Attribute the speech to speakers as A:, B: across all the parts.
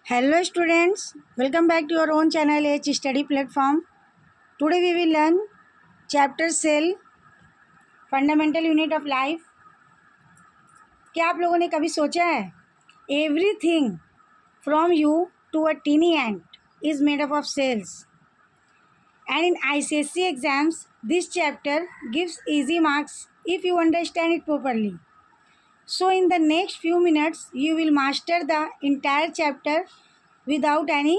A: Hello students, welcome back to your own channel H Study Platform. Today we will learn chapter Cell, Fundamental Unit of Life. क्या आप लोगों ने कभी सोचा है Everything from you to a teeny ant is made up of cells. And in ICSE exams, this chapter gives easy marks if you understand it properly. So in the next few minutes, you will master the entire chapter without any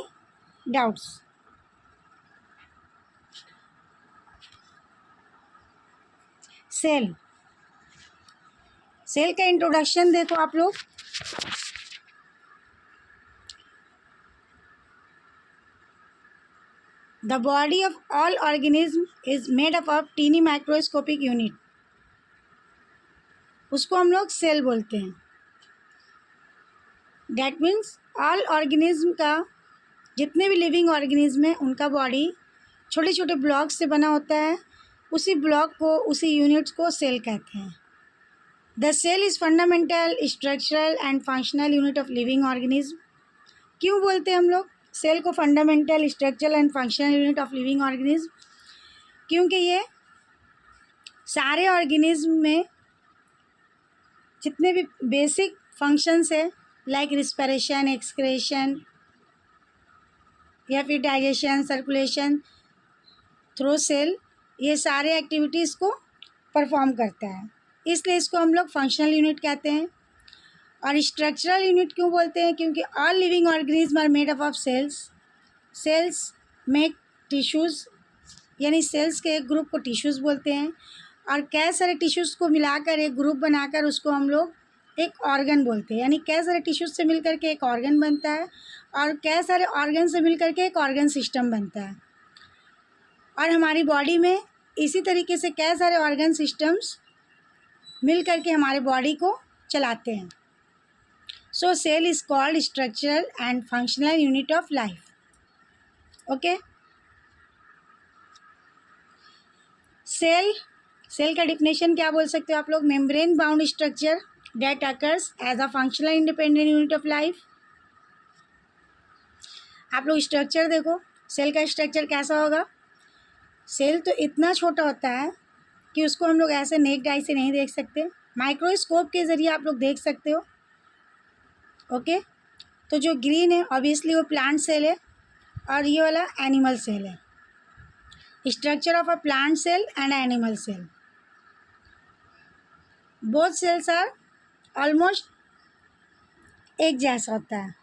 A: doubts. Cell का introduction देखो आप लोग। The body of all organism is made up of tiny microscopic unit, उसको हम लोग cell बोलते हैं। That means all organism का जितने भी लिविंग ऑर्गेनिज्म है उनका बॉडी छोटे छोटे ब्लॉक से बना होता है। उसी ब्लॉक को, उसी यूनिट्स को सेल कहते हैं। The cell is fundamental, structural and functional unit of living organism. क्यों बोलते हैं हम लोग सेल को fundamental, structural and functional unit of living organism? क्योंकि ये सारे ऑर्गेनिज्म में जितने भी बेसिक फंक्शंस है लाइक रिस्पिरेशन, एक्सक्रेशन या फिर डाइजेशन, सर्कुलेशन थ्रू सेल, ये सारे एक्टिविटीज़ को परफॉर्म करता है, इसलिए इसको हम लोग फंक्शनल यूनिट कहते हैं। और स्ट्रक्चरल यूनिट क्यों बोलते हैं? क्योंकि all living organism are made up of cells. Cells make tissues, यानी सेल्स के एक ग्रुप को टिश्यूज़ बोलते हैं। और कई सारे टिश्यूज़ को मिलाकर एक ग्रुप बनाकर उसको हम लोग एक ऑर्गन बोलते हैं। यानी कई सारे टिश्यूज़ से मिलकर के एक ऑर्गन बनता है और कई सारे ऑर्गन से मिलकर के एक ऑर्गन सिस्टम बनता है। और हमारी बॉडी में इसी तरीके से कई सारे ऑर्गन सिस्टम्स मिल करके हमारे बॉडी को चलाते हैं। So cell is called structural and functional unit of life. Okay, cell का डिफिनेशन क्या बोल सकते हो आप लोग? Membrane bound structure that occurs as a functional independent unit of life. आप लोग स्ट्रक्चर देखो, सेल का स्ट्रक्चर कैसा होगा? सेल तो इतना छोटा होता है कि उसको हम लोग ऐसे नेक्ड आई से नहीं देख सकते, माइक्रोस्कोप के ज़रिए आप लोग देख सकते हो। ओके, तो जो ग्रीन है ऑब्वियसली वो प्लांट सेल है और ये वाला एनिमल सेल है। Structure of a plant cell and animal cell, both cells are almost एक जैसा होता है।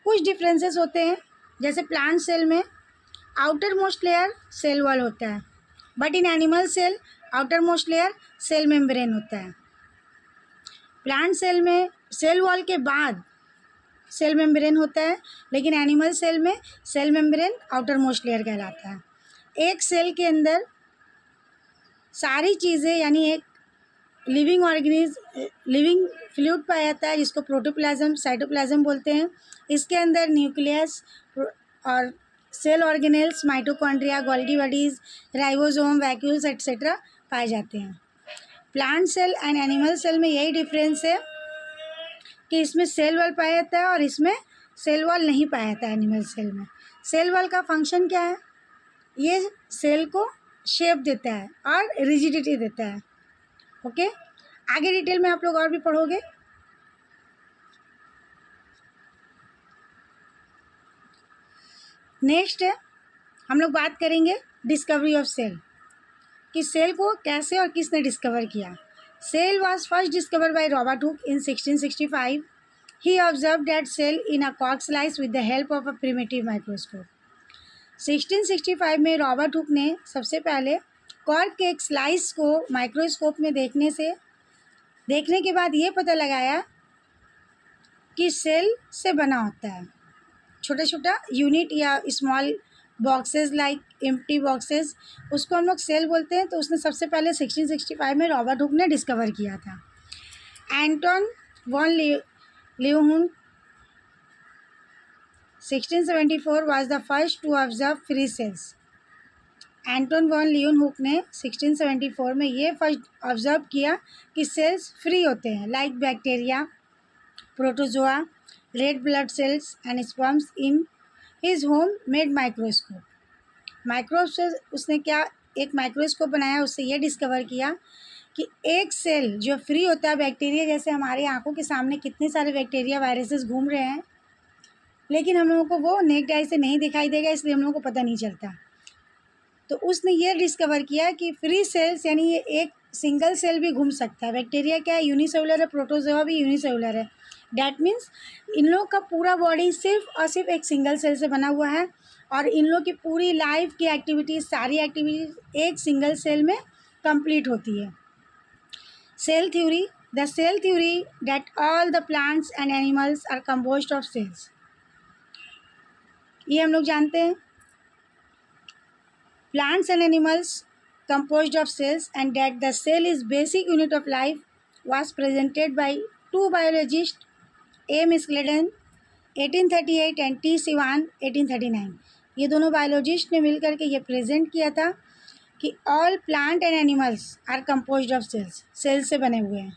A: कुछ डिफरेंसेस होते हैं, जैसे प्लांट सेल में outer most layer cell wall होता है, but in animal cell outer most layer cell membrane होता है। प्लांट सेल में सेल वॉल के बाद सेल मेम्ब्रेन होता है, लेकिन एनिमल सेल में cell membrane outer most layer कहलाता है। एक सेल के अंदर सारी चीज़ें, यानी एक लिविंग फ्लूइड पाया जाता है जिसको प्रोटोप्लाज्म, साइटोप्लाज्म बोलते हैं। इसके अंदर न्यूक्लियस और cell organelles, mitochondria, Golgi bodies, ribosome, vacuoles etcetera पाए जाते हैं। Plant cell and animal cell में यही डिफरेंस है कि इसमें सेल वॉल पाया जाता है और इसमें सेल वॉल नहीं पाया जाता है। एनिमल सेल में सेल वॉल का फंक्शन क्या है? ये सेल को शेप देता है और रिजिडिटी देता है। ओके, आगे डिटेल में आप लोग और भी पढ़ोगे। नेक्स्ट है, हम लोग बात करेंगे डिस्कवरी ऑफ सेल, कि सेल को कैसे और किसने डिस्कवर किया। Cell was first discover by Robert Hooke in 1665. He observe that cell in a cork slice with the help of a primitive microscope. 1665 में रॉबर्ट हुक ने सबसे पहले कॉर्क के एक स्लाइस को माइक्रोस्कोप में देखने के बाद ये पता लगाया कि सेल से बना होता है छोटा छोटा यूनिट या small boxes like empty boxes, उसको हम लोग सेल बोलते हैं। तो उसने सबसे पहले 1665 में रॉबर्ट हुक ने डिस्कवर किया था। Anton von Leeuwenhoek 1674 was the first to observe free cells. Anton von Leeuwenhoek ने 1674 में ये फर्स्ट ऑब्जर्व किया कि सेल्स फ्री होते हैं, like bacteria, protozoa, red blood cells and sperms in his home made microscope. Microscope से उसने क्या, एक माइक्रोस्कोप बनाया, उससे ये डिस्कवर किया कि एक सेल जो फ्री होता है बैक्टीरिया, जैसे हमारी आंखों के सामने कितने सारे बैक्टीरिया वायरसेस घूम रहे हैं, लेकिन हम लोगों को वो नेक्ड आई से नहीं दिखाई देगा, इसलिए हम लोगों को पता नहीं चलता। तो उसने ये डिस्कवर किया कि फ्री सेल्स यानी ये एक सिंगल सेल भी घूम सकता है। बैक्टीरिया क्या है, यूनिसेलुलर है, प्रोटोजोआ भी यूनिसेलुलर है। डैट मीन्स इन लोग का पूरा बॉडी सिर्फ और सिर्फ एक सिंगल सेल से बना हुआ है, और इन लोग की पूरी लाइफ की एक्टिविटीज़, सारी एक्टिविटीज़ एक सिंगल सेल में कंप्लीट होती है। Cell theory, the cell theory that all the plants and animals are composed of cells. ये हम लोग जानते हैं, plants and animals composed of cells, and that the cell is basic unit of life was presented by two biologists, A. Scladen 1838 and T. Sivan 1839। ये दोनों biologist ने मिलकर के ये प्रेजेंट किया था कि all plant and animals are composed of cells, cell से बने हुए हैं।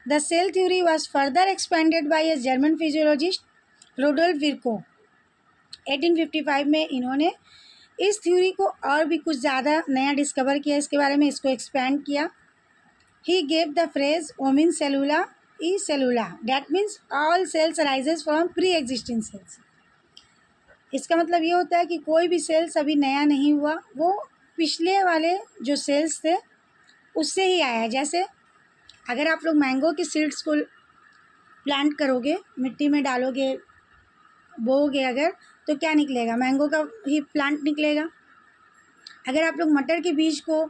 A: The cell theory was further expanded by a German physiologist Rudolf Virchow 1855 में। इन्होंने इस थ्योरी को और भी कुछ ज़्यादा नया डिस्कवर किया, इसके बारे में इसको एक्सपैंड किया। He gave the phrase omnis cellula e cellula, that means all cells arises from preexisting cells. इसका मतलब ये होता है कि कोई भी सेल्स अभी नया नहीं हुआ, वो पिछले वाले जो सेल्स थे उससे ही आया है। जैसे अगर आप लोग मैंगो के सीड्स को प्लांट करोगे, मिट्टी में डालोगे, बोओगे अगर, तो क्या निकलेगा, मैंगो का ही प्लांट निकलेगा। अगर आप लोग मटर के बीज को,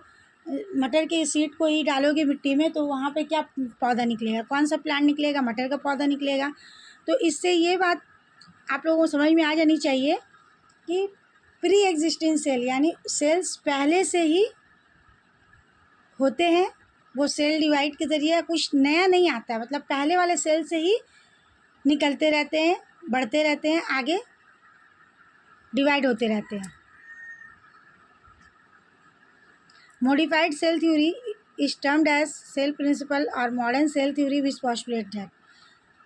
A: मटर के सीड को ही डालोगे मिट्टी में, तो वहाँ पे क्या पौधा निकलेगा, कौन सा प्लांट निकलेगा, मटर का पौधा निकलेगा। तो इससे ये बात आप लोगों को समझ में आ जानी चाहिए कि प्री एग्जिस्टिंग सेल यानी सेल्स पहले से ही होते हैं, वो सेल डिवाइड के ज़रिए कुछ नया नहीं आता है, मतलब पहले वाले सेल से ही निकलते रहते हैं, बढ़ते रहते हैं, आगे डिवाइड होते रहते हैं। Modified cell theory is termed as cell principle और modern cell theory which postulate that.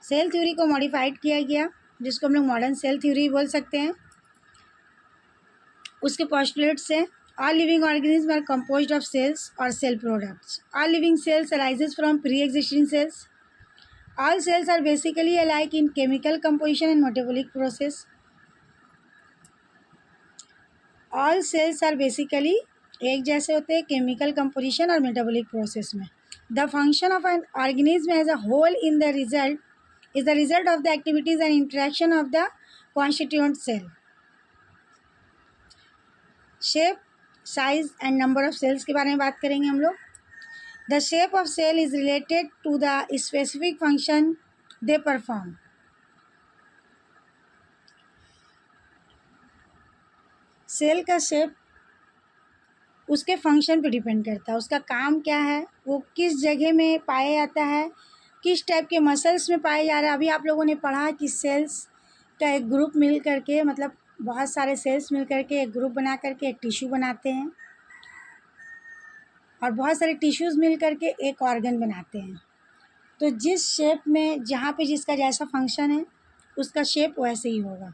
A: Cell theory को मॉडिफाइड किया गया, जिसको हम लोग मॉडर्न सेल थ्योरी बोल सकते हैं। उसके पोस्टुलेट से all living organism are composed of cells और cell products. All living cells arises from preexisting cells. All cells are basically alike in chemical composition and metabolic process. All cells are basically एक जैसे होते हैं chemical composition और metabolic process में। The function of an organism as a whole in the result is the result of the activities and interaction of the constituent cell. Shape, size and number of cells के बारे में बात करेंगे हम लोग। The shape of cell is related to the specific function they perform. Cell का shape उसके function पे डिपेंड करता है, उसका काम क्या है, वो किस जगह में पाया जाता है, किस टाइप के मसल्स में पाया जा रहा है। अभी आप लोगों ने पढ़ा कि सेल्स का एक ग्रुप मिल करके, मतलब बहुत सारे सेल्स मिल करके एक ग्रुप बना करके एक टिश्यू बनाते हैं, और बहुत सारे टिश्यूज़ मिल करके एक ऑर्गन बनाते हैं। तो जिस शेप में, जहाँ पे जिसका जैसा फंक्शन है, उसका शेप वैसे ही होगा।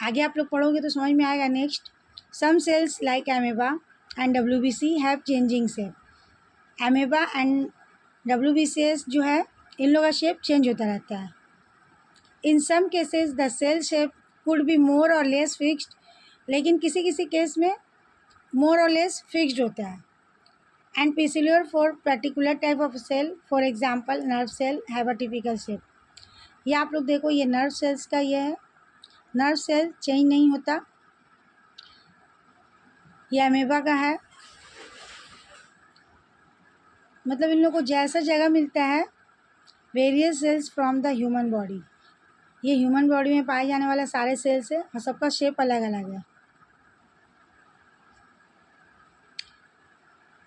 A: आगे आप लोग पढ़ोगे तो समझ में आएगा। Next, some cells like amoeba and WBC have changing shape. Amoeba and WBCs जो है, इन लोगों का शेप चेंज होता रहता है। In some cases the cell shape could be more or less fixed, लेकिन किसी किसी केस में मोर और लेस फिक्स्ड होता है। And peculiar for particular type of cell, for example nerve cell have a typical shape. ये आप लोग देखो, ये नर्व सेल्स का ये है, नर्व सेल चेंज नहीं होता। ये अमेबा का है, मतलब इन लोगों को जैसा जगह मिलता है, various cells from the human body. ये ह्यूमन बॉडी में पाए जाने वाले सारे सेल्स है, और सबका शेप अलग अलग है।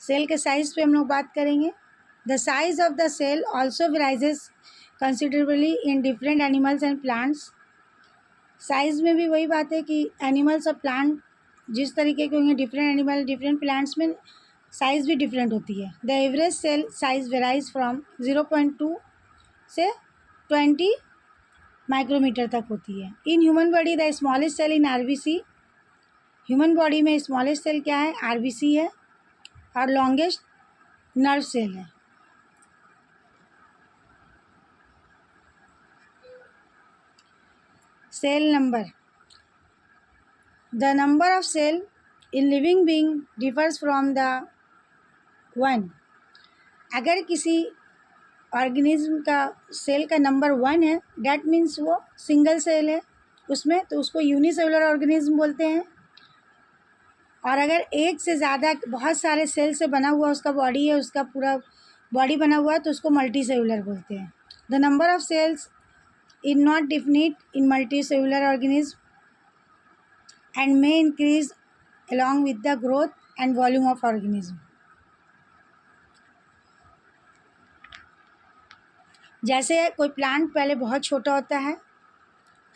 A: सेल के साइज़ पे हम लोग बात करेंगे। The size of the cell also varies considerably in different animals and plants. Size में भी वही बात है कि एनिमल्स और प्लांट जिस तरीके के होंगे, डिफरेंट एनिमल डिफरेंट प्लांट्स में साइज़ भी डिफरेंट होती है। The average cell size varies from 0.2 से 20 माइक्रोमीटर तक होती है। In human body the smallest cell in RBC, human body में स्मॉलेस्ट सेल क्या है? आरबीसी है, और लॉन्गेस्ट नर्व सेल है। Cell number, the number of cell in living being differs from the one. अगर किसी ऑर्गेनिज्म का सेल का नंबर 1 है, डैट मीन्स वो सिंगल सेल है उसमें, तो उसको यूनिसेलुलर ऑर्गेनिज्म बोलते हैं। और अगर एक से ज़्यादा बहुत सारे सेल से बना हुआ उसका बॉडी है, उसका पूरा बॉडी बना हुआ है, तो उसको मल्टी सेलुलर बोलते हैं। The number of cells in not definite in multi cellular organism and may increase along with the growth and volume of organism। जैसे कोई प्लांट पहले बहुत छोटा होता है,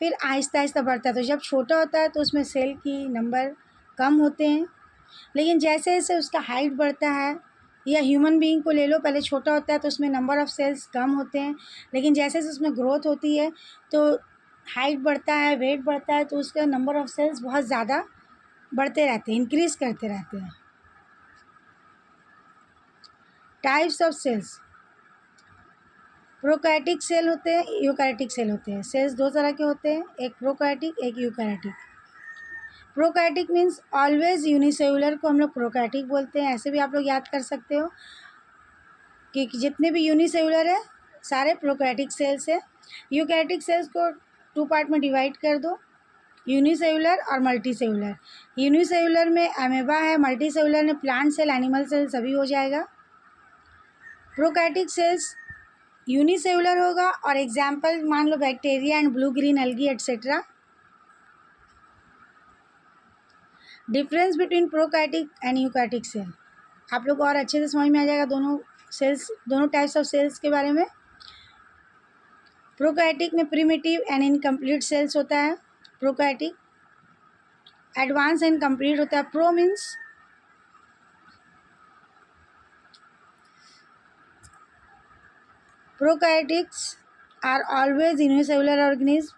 A: फिर आहिस्ता आहिस्ता बढ़ता है, तो जब छोटा होता है तो उसमें सेल की नंबर कम होते हैं, लेकिन जैसे जैसे उसका हाइट बढ़ता है, या ह्यूमन बीइंग को ले लो, पहले छोटा होता है तो उसमें नंबर ऑफ़ सेल्स कम होते हैं, लेकिन जैसे जैसे उसमें ग्रोथ होती है तो हाइट बढ़ता है, वेट बढ़ता है, तो उसका नंबर ऑफ़ सेल्स बहुत ज़्यादा बढ़ते रहते हैं, इंक्रीज़ करते रहते हैं। Types of cells, prokaryotic cell होते हैं, यूकैरियोटिक सेल होते हैं। सेल्स दो तरह के होते हैं, एक प्रोकैरियोटिक, एक eukaryotic. Prokaryotic means always unicellular को हम लोग प्रोकैरियोटिक बोलते हैं। ऐसे भी आप लोग याद कर सकते हो कि जितने भी यूनिसेलुलर है सारे प्रोकैरियोटिक सेल्स है। यूकैरियोटिक सेल्स को 2 पार्ट में डिवाइड कर दो, यूनिसेलुलर और मल्टी सेलुलर। यूनिसेलुलर में अमेबा है, मल्टी सेलुलर में प्लांट सेल, एनिमल सेल सभी हो जाएगा। प्रोकैरियोटिक सेल्स यूनिसेलुलर होगा, और एग्जाम्पल मान लो bacteria and blue green algae etcetera. Difference between prokaryotic and eukaryotic cell, आप लोग और अच्छे से समझ में आ जाएगा दोनों सेल्स, दोनों टाइप्स ऑफ सेल्स के बारे में। प्रोकैरियोटिक में प्रिमिटिव एंड इनकम्प्लीट सेल्स होता है, प्रोकैरियोटिक एडवांस एंड कंप्लीट होता है। Pro means prokaryotics are always unicellular organism,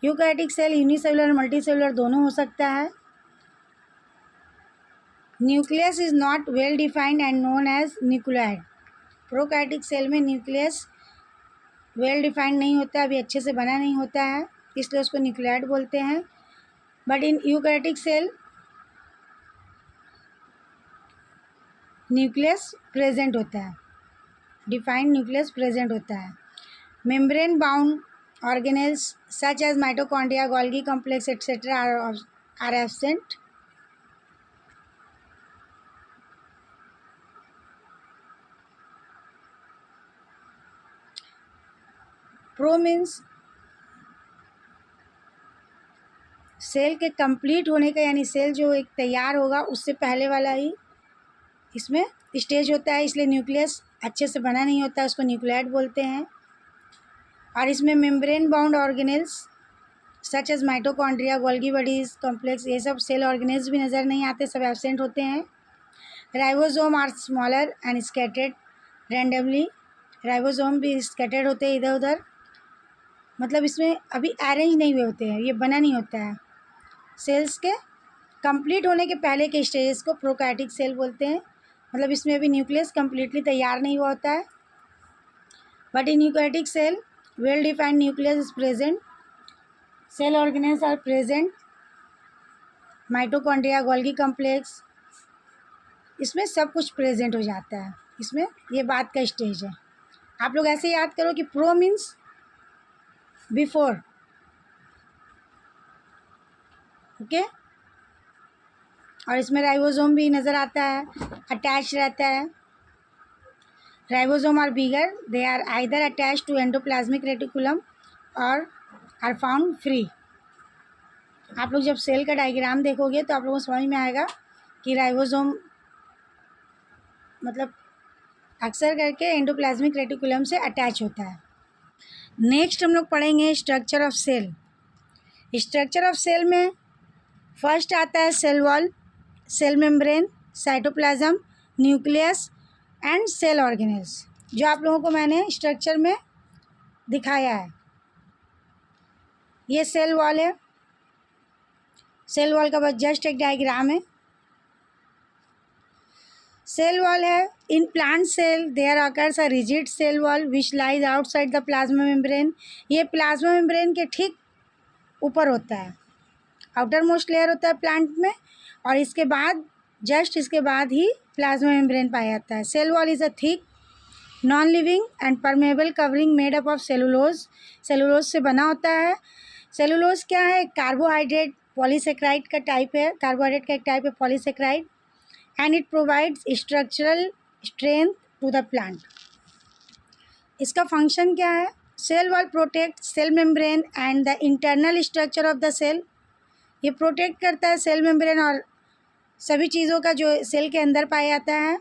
A: eukaryotic cell unicellular multicellular दोनों हो सकता है। Nucleus is not well defined and known as nucleoid. Prokaryotic cell में न्यूक्लियस वेल डिफाइंड नहीं होता है, अभी अच्छे से बना नहीं होता है, इसलिए उसको न्यूक्लियोइड बोलते हैं। But in eukaryotic cell nucleus present होता है, डिफाइंड न्यूक्लियस प्रेजेंट होता है। Membrane bound organelles such as mitochondria, Golgi complex etcetera are absent. Pro means cell के कंप्लीट होने का, यानी सेल जो एक तैयार होगा उससे पहले वाला ही इसमें स्टेज होता है, इसलिए न्यूक्लियस अच्छे से बना नहीं होता है, उसको न्यूक्लियोइड बोलते हैं। और इसमें membrane bound organelles such as mitochondria, Golgi bodies complex, ये सब सेल ऑर्गेनेल्स भी नज़र नहीं आते, सब एब्सेंट होते हैं। Ribosome are smaller and scattered randomly, ribosome भी स्कैटर्ड होते हैं इधर उधर, मतलब इसमें अभी अरेंज नहीं हुए होते हैं, ये बना नहीं होता है। सेल्स के कंप्लीट होने के पहले के स्टेजेस को प्रोकैरियोटिक सेल बोलते हैं, मतलब इसमें अभी न्यूक्लियस कम्प्लीटली तैयार नहीं हुआ होता है। But in eukaryotic cell well defined nucleus is present, cell organelles are present, mitochondria, Golgi complex, इसमें सब कुछ प्रेजेंट हो जाता है, इसमें ये बात का स्टेज है। आप लोग ऐसे याद करो कि प्रो मीन्स बिफोर, ओके। और इसमें राइबोसोम भी नज़र आता है, अटैच रहता है। Ribosome are bigger, they are either attach to endoplasmic reticulum or are found free. आप लोग जब सेल का डायग्राम देखोगे तो आप लोगों को समझ में आएगा कि राइबोसोम मतलब अक्सर करके एंडोप्लाज्मिक रेटिकुलम से अटैच होता है। नेक्स्ट हम लोग पढ़ेंगे structure of cell. Structure of cell में फर्स्ट आता है cell wall, cell membrane, cytoplasm, nucleus and cell organelles. जो आप लोगों को मैंने स्ट्रक्चर में दिखाया है। ये सेल वॉल है, सेल वॉल का बस जस्ट एक डायग्राम है। सेल वॉल है, in plant cell there occurs a rigid cell wall which lies outside the plasma membrane. ये प्लाज्मा मेम्ब्रेन के ठीक ऊपर होता है, आउटर मोस्ट लेयर होता है प्लांट में, और इसके बाद जस्ट इसके बाद ही प्लाज्मा मेम्ब्रेन पाया जाता है। Cell wall is a thick non living and permeable covering made up of cellulose. Cellulose से बना होता है। सेलुलोज क्या है? कार्बोहाइड्रेट पॉलीसेक्राइड का टाइप है, कार्बोहाइड्रेट का एक टाइप है polysaccharide, and it provides structural strength to the plant. इसका फंक्शन क्या है? Cell wall protect cell membrane and the internal structure of the cell. ये प्रोटेक्ट करता है सेल मेम्ब्रेन और सभी चीज़ों का जो सेल के अंदर पाया जाता है,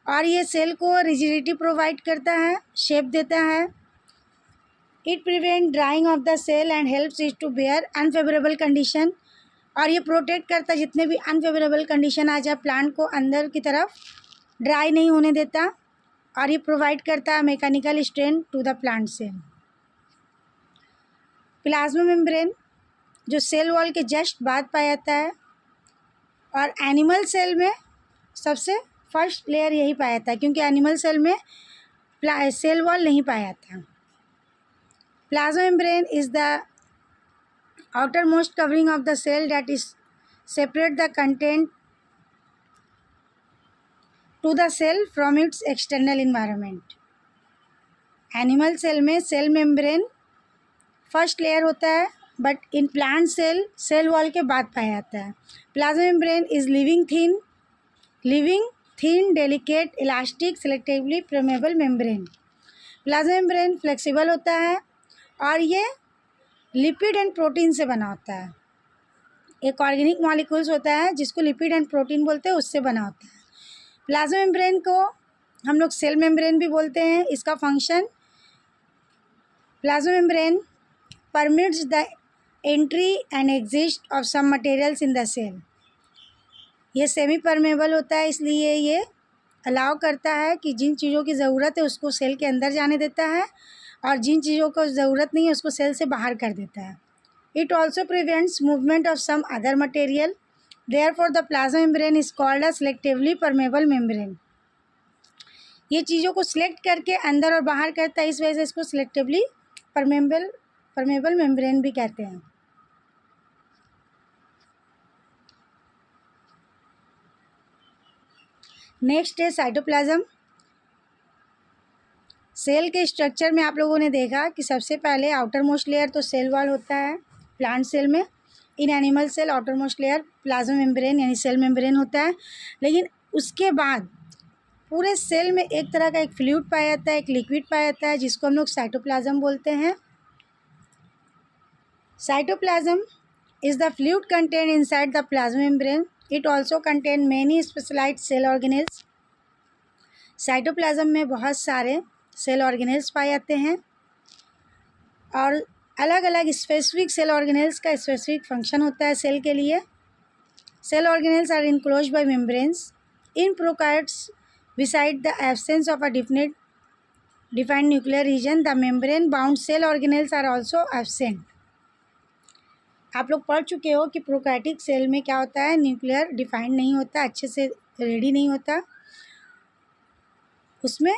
A: और ये सेल को रिजिडिटी प्रोवाइड करता है, शेप देता है। It prevent drying of the cell and helps it to bear unfavourable condition. और ये प्रोटेक्ट करता है, जितने भी अनफेवरेबल कंडीशन आ जाए प्लांट को अंदर की तरफ ड्राई नहीं होने देता, और ये प्रोवाइड करता है mechanical strength to the plant cell. Plasma membrane जो सेल वॉल के जस्ट बाद पाया जाता है, और एनिमल सेल में सबसे फर्स्ट लेयर यही पाया जाता है, क्योंकि एनिमल सेल में सेल वॉल नहीं पाया जाता। Plasma membrane is the outermost covering of the cell that is separate the content to the cell from its external environment। Animal cell में सेल मेम्ब्रेन फर्स्ट लेयर होता है, but in plant cell cell wall के बाद पाया जाता है। Plasma membrane is living thin delicate elastic selectively permeable membrane. Plasma membrane flexible होता है और ये लिपिड एंड प्रोटीन से बना होता है। एक ऑर्गेनिक मॉलिक्यूल्स होता है जिसको लिपिड एंड प्रोटीन बोलते हैं, उससे बना होता है। प्लाज्मा मेम्ब्रेन को हम लोग सेल मेम्ब्रेन भी बोलते हैं। इसका function, plasma membrane permits the entry and exist of some materials in the cell. ये सेमी परमेबल होता है, इसलिए ये अलाउ करता है कि जिन चीज़ों की ज़रूरत है उसको सेल के अंदर जाने देता है, और जिन चीज़ों को ज़रूरत नहीं है उसको सेल से बाहर कर देता है। It also prevents movement of some other material, therefore the plasma membrane is called a selectively permeable membrane. ये चीज़ों को सिलेक्ट करके अंदर और बाहर करता है, इस वजह से इसको सिलेक्टिवली परमेबल मेम्ब्रेन भी कहते हैं। नेक्स्ट है साइटोप्लाज्म। सेल के स्ट्रक्चर में आप लोगों ने देखा कि सबसे पहले आउटर मोस्ट लेयर तो सेल वॉल होता है प्लांट सेल में। In animal cell outer most layer plasma membrane यानी सेल मेम्ब्रेन होता है, लेकिन उसके बाद पूरे सेल में एक तरह का एक फ्लूइड पाया जाता है, एक लिक्विड पाया जाता है, जिसको हम लोग साइटोप्लाज्म बोलते हैं। Cytoplasm is the fluid contain inside the plasma membrane. It also contain many specialised cell organelles. Cytoplasm में बहुत सारे सेल ऑर्गेनेल्स पाए जाते हैं, और अलग अलग स्पेसिफिक सेल ऑर्गेनेल्स का स्पेसिफिक फंक्शन होता है सेल के लिए। Cell organelles are enclosed by membranes. In prokaryotes, beside the absence of a defined nuclear region, the membrane bound cell organelles are also absent. आप लोग पढ़ चुके हो कि प्रोकैरियोटिक सेल में क्या होता है, न्यूक्लियर डिफाइंड नहीं होता, अच्छे से रेडी नहीं होता, उसमें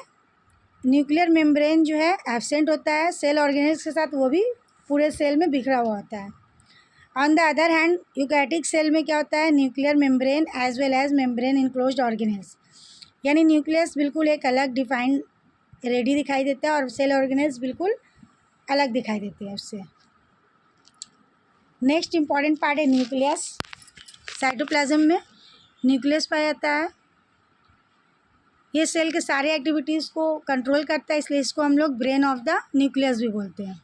A: न्यूक्लियर मेम्ब्रेन जो है एब्सेंट होता है। सेल ऑर्गेनेल्स के साथ वो भी पूरे सेल में बिखरा हुआ होता है। On the other hand eukaryotic cell में क्या होता है, nuclear membrane as well as membrane enclosed organelles, यानी न्यूक्लियस बिल्कुल एक अलग डिफाइंड रेडी दिखाई देता है और सेल ऑर्गेनेल्स बिल्कुल अलग दिखाई देते हैं उससे। नेक्स्ट इंपॉर्टेंट पार्ट है न्यूक्लियस। साइटोप्लाज्म में न्यूक्लियस पाया जाता है। ये सेल के सारे एक्टिविटीज़ को कंट्रोल करता है, इसलिए इसको हम लोग ब्रेन ऑफ द न्यूक्लियस भी बोलते हैं।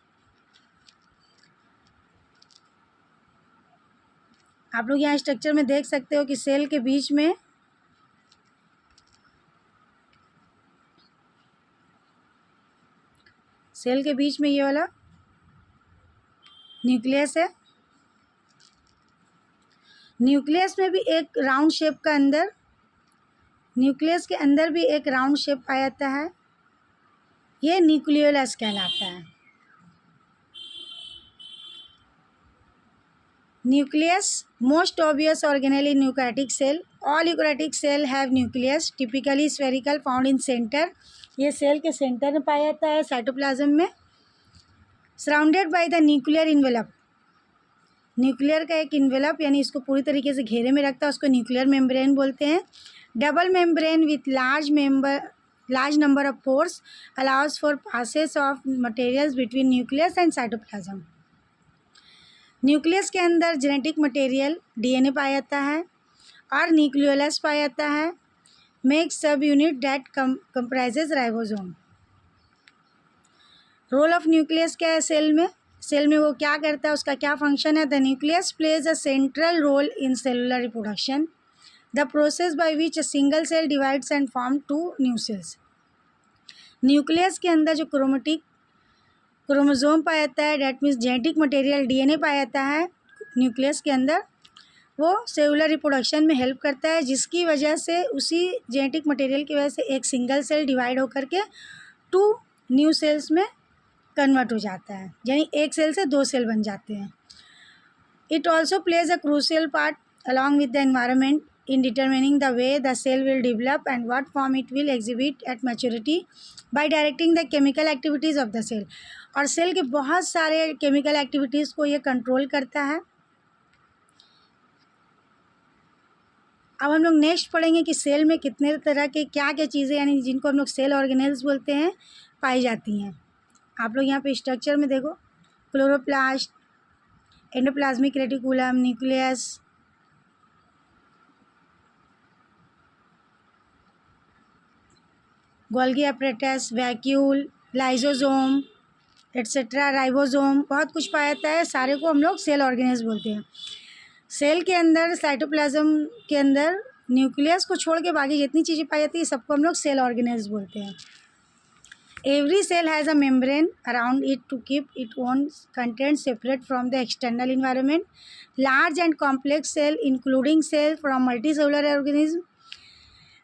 A: आप लोग यहाँ स्ट्रक्चर में देख सकते हो कि सेल के बीच में ये वाला न्यूक्लियस है। न्यूक्लियस में भी एक राउंड शेप का अंदर, न्यूक्लियस के अंदर भी एक राउंड शेप पाया जाता है, ये न्यूक्लियोलस कहलाता है। Nucleus most obvious organelle in eukaryotic cell. All eukaryotic cell have nucleus typically spherical found in centre. ये सेल के सेंटर में पाया जाता है साइटोप्लाज्म में. Surrounded by the nuclear envelope. Nuclear का एक इन्वेलप यानी इसको पूरी तरीके से घेरे में रखता है, उसको न्यूक्लियर मेम्ब्रेन बोलते हैं. Double membrane with large number of pores allows for passage of materials between nucleus and cytoplasm. Nucleus के अंदर जेनेटिक मटेरियल डीएनए पाया जाता है और न्यूक्लियोलस पाया जाता है. Make sub unit that comprises ribosome. Role of nucleus क्या है सेल में वो क्या करता है, उसका क्या फंक्शन है. The nucleus plays a central role in cellular reproduction. The process by which a single cell divides and form two new cells. Nucleus के अंदर जो क्रोमोसोम पाया जाता है, that means genetic material DNA पाया जाता है न्यूक्लियस के अंदर, वो सेलुलर रिप्रोडक्शन में हेल्प करता है, जिसकी वजह से उसी जेनेटिक मटेरियल की वजह से एक सिंगल सेल डिवाइड होकर के 2 न्यू सेल्स में कन्वर्ट हो जाता है, यानी एक सेल से 2 सेल बन जाते हैं. It also plays a crucial part along with the environment in determining the way the cell will develop and what form it will exhibit at maturity by directing the chemical activities of the cell. और cell के बहुत सारे chemical activities को ये control करता है. अब हम लोग नेक्स्ट पढ़ेंगे कि सेल में कितने तरह के क्या क्या चीज़ें यानी जिनको हम लोग सेल ऑर्गेनेल्स बोलते हैं पाई जाती हैं. आप लोग यहाँ पे स्ट्रक्चर में देखो, chloroplast, endoplasmic reticulum, nucleus, Golgi apparatus, vacuole, lysosome etcetera, ribosome, बहुत कुछ पाया जाता है. सारे को हम लोग सेल ऑर्गेनेल्स बोलते हैं. सेल के अंदर साइटोप्लाज्म के अंदर न्यूक्लियस को छोड़ के बाकी जितनी चीज़ें पाई जाती है सबको हम लोग सेल ऑर्गेनेल्स बोलते हैं. Every cell has a membrane around it to keep it own content separate from the external environment. Large and complex cell including cell from multi cellular organism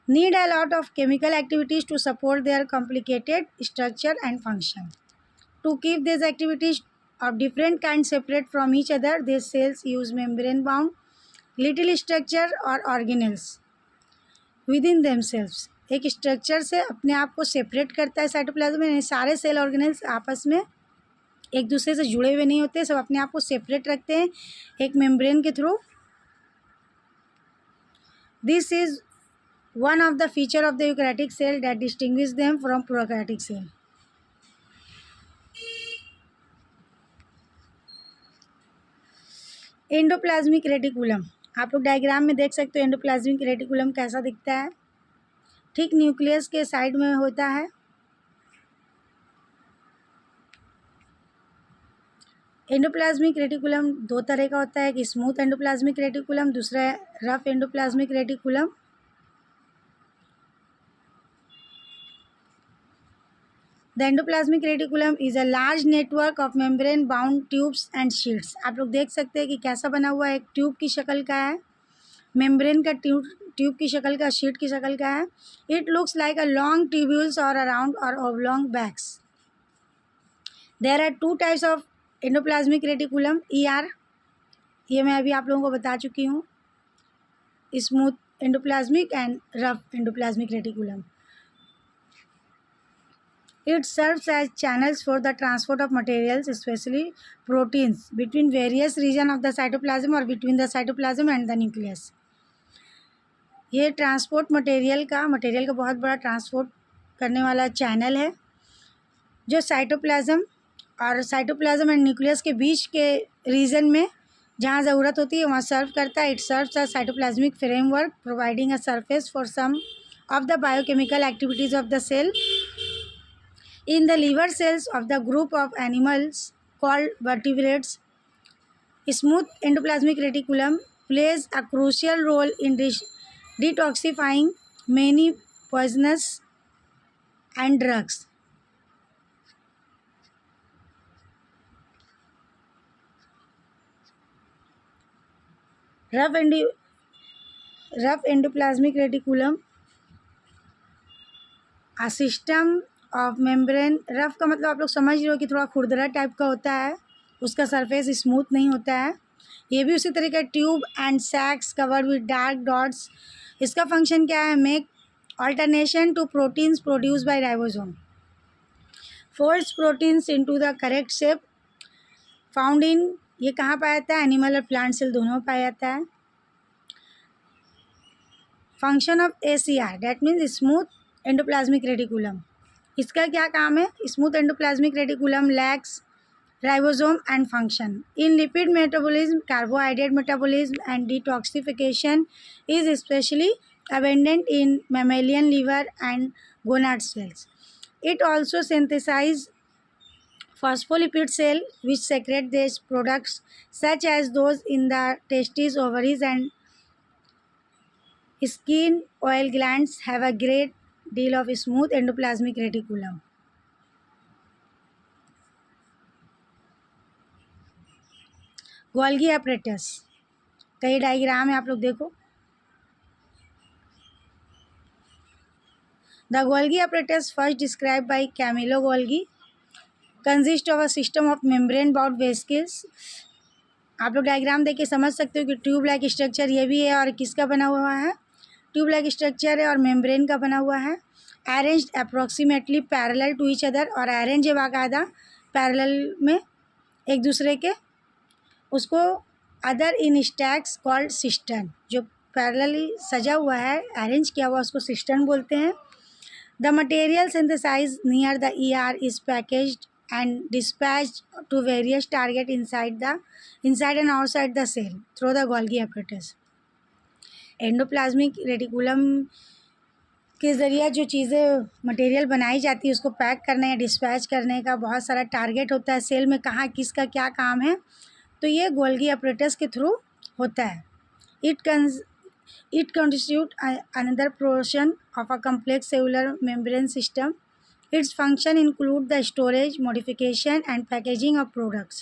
A: need a lot of chemical activities to support their complicated structure and function. To keep these activities of different kinds separate from each other, these cells use membrane bound little structure or organelles within themselves. एक structure से अपने आप को separate करता है cytoplasm में. सारे cell organelles आपस में एक दूसरे से जुड़े हुए नहीं होते, सब अपने आप को सेपरेट रखते हैं एक मेम्ब्रेन के through. This is one of the feature of the eukaryotic cell that distinguish them from prokaryotic cell. Endoplasmic reticulum, आप लोग डायग्राम में देख सकते हो एंडोप्लाज्मिक रेटिकुलम कैसा दिखता है. ठीक न्यूक्लियस के साइड में होता है. एंडोप्लाज्मिक रेटिकुलम 2 तरह का होता है, एक स्मूथ एंडोप्लाज्मिक रेटिकुलम, दूसरा rough endoplasmic reticulum. The endoplasmic reticulum is a large network of membrane bound tubes and sheets. आप लोग देख सकते हैं कि कैसा बना हुआ है, एक ट्यूब की शक्ल का है, मेम्ब्रेन का ट्यूब की शक्ल का, शीट की शक्ल का है. It looks like a long tubules or around or oblong bags. There are 2 types of endoplasmic reticulum. ER ये मैं अभी आप लोगों को बता चुकी हूँ, smooth endoplasmic and rough endoplasmic reticulum. It serves as channels for the transport of materials, especially proteins, between various regions of the cytoplasm or between the cytoplasm and the nucleus. ये ट्रांसपोर्ट मटेरियल का बहुत बड़ा transport करने वाला channel है जो cytoplasm and nucleus के बीच के रीजन में जहाँ ज़रूरत होती है वहाँ सर्व करता है. It serves a cytoplasmic framework providing a surface for some of the biochemical activities of the cell. In the liver cells of the group of animals called vertebrates, smooth endoplasmic reticulum plays a crucial role in detoxifying many poisonous and drugs. Rough endoplasmic reticulum, a system of membrane. Rough का मतलब आप लोग समझ रहे हो कि थोड़ा खुरदरा type का होता है, उसका सरफेस स्मूथ नहीं होता है. ये भी उसी तरह का tube and sacs covered with dark dots. इसका फंक्शन क्या है? Make alteration to proteins produce by ribosome, folds proteins into the correct shape, found in, ये कहाँ पाया जाता है? एनिमल और प्लांट सेल दोनों में पाया जाता है। Function of ACR that means smooth endoplasmic reticulum, इसका क्या काम है? Smooth endoplasmic reticulum lakhs ribosome and function in lipid metabolism, carbohydrate metabolism and detoxification is specially abundant in mammalian liver and gonad cells. It also synthesizes phospholipid cell which secrete these products such as those in the testes, ovaries and skin. Oil glands have a great deal of smooth endoplasmic reticulum. Golgi apparatus, कई diagram है, आप लोग देखो। The Golgi apparatus, first described by Camillo Golgi, consists of a system of membrane-bound vesicles. आप लोग diagram देख के समझ सकते हो कि ट्यूब लाइक स्ट्रक्चर ये भी है और किसका बना हुआ है? ट्यूब लाइक स्ट्रक्चर है और मेम्ब्रेन का बना हुआ है। Arranged approximately parallel to each other, और अरेंज है बाकायदा पैरेलल में एक दूसरे के, उसको other in stacks called cistern, जो पैरेलली सजा हुआ है, अरेंज किया हुआ, उसको सिस्टर्न बोलते हैं। The material synthesized near the ER is packaged and dispatched to various targets inside and outside the cell through the Golgi apparatus. Endoplasmic reticulum के ज़रिए जो चीज़ें मटेरियल बनाई जाती है उसको पैक करने या डिस्पैच करने का बहुत सारा टारगेट होता है सेल में, कहाँ किसका क्या काम है, तो ये गोल्गी apparatus के थ्रू होता है। It constitutes another portion of a complex cellular membrane system. Its function include the storage, modification, and packaging of products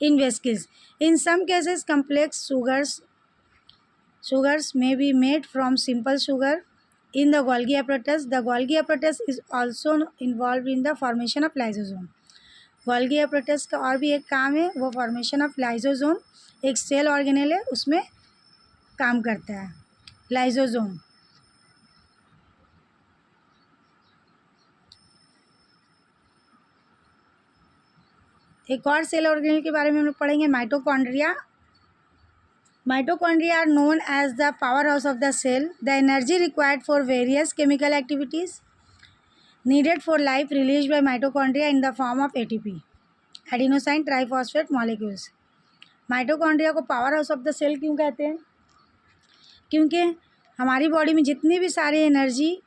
A: in vesicles. In some cases, complex sugars may be made from simple sugar. In the Golgi apparatus, the Golgi apparatus is also involved in the formation of lysosome. Golgi apparatus का और भी एक काम है, वो formation of lysosome, एक cell organelle है, उसमें काम करता है लाइजोसोम। एक और सेल ऑर्गेनेल के बारे में हम लोग पढ़ेंगे, mitochondria. Mitochondria are known as the power house of the cell. The energy required for various chemical activities needed for life release by mitochondria in the form of ATP, adenosine triphosphate molecules. Mitochondria को power house of the cell क्यों कहते हैं? क्योंकि हमारी body में जितनी भी सारी एनर्जी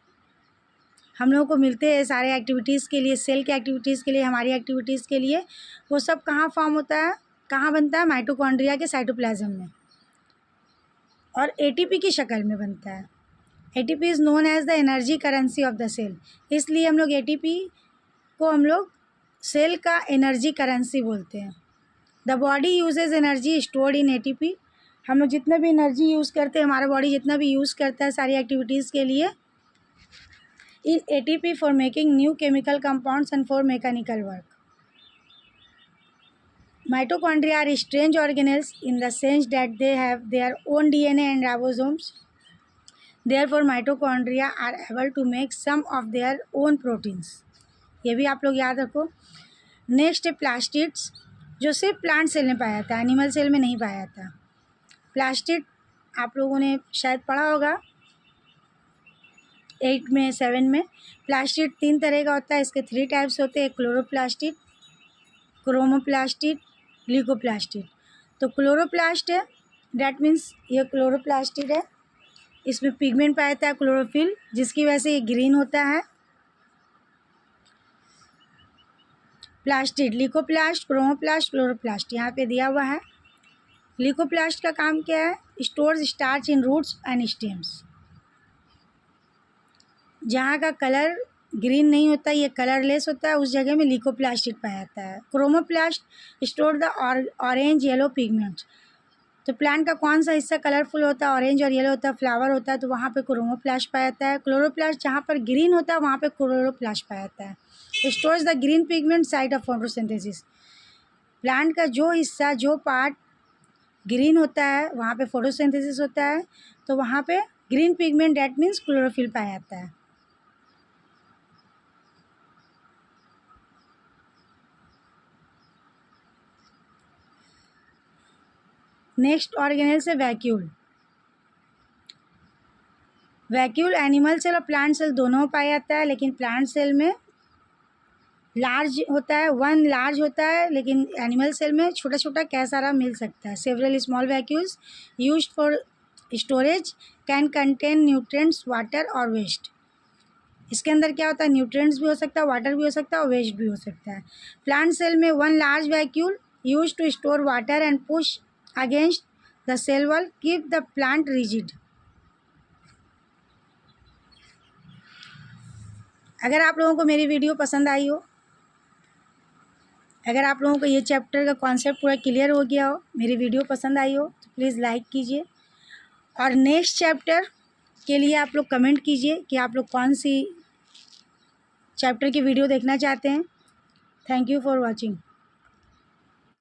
A: हम लोगों को मिलते हैं सारे एक्टिविटीज़ के लिए, सेल के एक्टिविटीज़ के लिए, हमारी एक्टिविटीज़ के लिए, वो सब कहाँ फॉर्म होता है, कहाँ बनता है? माइटोकॉन्ड्रिया के साइटोप्लाज्म में, और ATP की शक्ल में बनता है। ATP is known as the energy currency of the cell, इसलिए हम लोग ATP को हम लोग सेल का एनर्जी करेंसी बोलते हैं। The body uses energy stored in ATP। हम लोग जितना भी एनर्जी यूज़ करते हैं, हमारा बॉडी जितना भी यूज़ करता है सारी एक्टिविटीज़ के लिए, in ATP for making new chemical compounds and for mechanical work. Mitochondria are strange organelles in the sense that they have their own DNA and ribosomes, therefore mitochondria are able to make some of their own proteins. ये भी आप लोग याद रखो। Next है plastids, जो सिर्फ plant cell में पाया जाता है, एनिमल सेल में नहीं पाया जाता। प्लास्टिड आप लोगों ने शायद पढ़ा होगा 8 में 7 में। प्लास्टिड 3 तरह का होता है, इसके 3 टाइप्स होते हैं, क्लोरोप्लास्टिड, क्रोमोप्लास्टिड, ल्यूकोप्लास्टिड। तो क्लोरोप्लास्ट है, डैट मीन्स ये क्लोरोप्लास्टिड है, इसमें पिगमेंट पाया जाता है क्लोरोफिल, जिसकी वजह से ये ग्रीन होता है। प्लास्टिड, ल्यूकोप्लास्ट, क्रोमोप्लास्ट, क्लोरोप्लास्ट यहाँ पे दिया हुआ है। ल्यूकोप्लास्ट का काम क्या है? Stores starch in roots and stems. जहाँ का कलर ग्रीन नहीं होता, ये कलरलेस होता है, उस जगह में ल्यूकोप्लास्टिड पाया जाता है। Chromoplast store the orange yellow pigments. तो प्लांट का कौन सा हिस्सा कलरफुल होता है, ऑरेंज और येलो होता है, फ्लावर होता है, तो वहाँ पे क्रोमोप्लास्ट पाया जाता है। क्लोरोप्लास्ट जहाँ पर ग्रीन होता है वहाँ पे क्लोरोप्लास्ट पाया जाता है। Stores the green pigment site of photosynthesis. Plant का जो हिस्सा, जो पार्ट ग्रीन होता है वहाँ पे फोटोसिंथेसिस होता है, तो वहाँ पे green pigment that means chlorophyll पाया जाता है। नेक्स्ट ऑर्गेनेल से वैक्यूल। वैक्यूल एनिमल सेल और प्लांट सेल दोनों में पाया जाता है, लेकिन प्लांट सेल में लार्ज होता है, वन लार्ज होता है, लेकिन एनिमल सेल में छोटा छोटा क्या सारा मिल सकता है। Several small vacuoles used for storage can contain nutrients, water और वेस्ट। इसके अंदर क्या होता है, न्यूट्रिएंट्स भी हो सकता है, वाटर भी हो सकता है और वेस्ट भी हो सकता है। प्लांट सेल में one large vacuole use to store water and push against the cell wall keep the plant rigid. अगर आप लोगों को मेरी वीडियो पसंद आई हो, अगर आप लोगों को ये चैप्टर का कॉन्सेप्ट पूरा क्लियर हो गया हो, मेरी वीडियो पसंद आई हो, तो प्लीज़ लाइक कीजिए और नेक्स्ट चैप्टर के लिए आप लोग कमेंट कीजिए कि आप लोग कौन सी चैप्टर की वीडियो देखना चाहते हैं। Thank you for watching.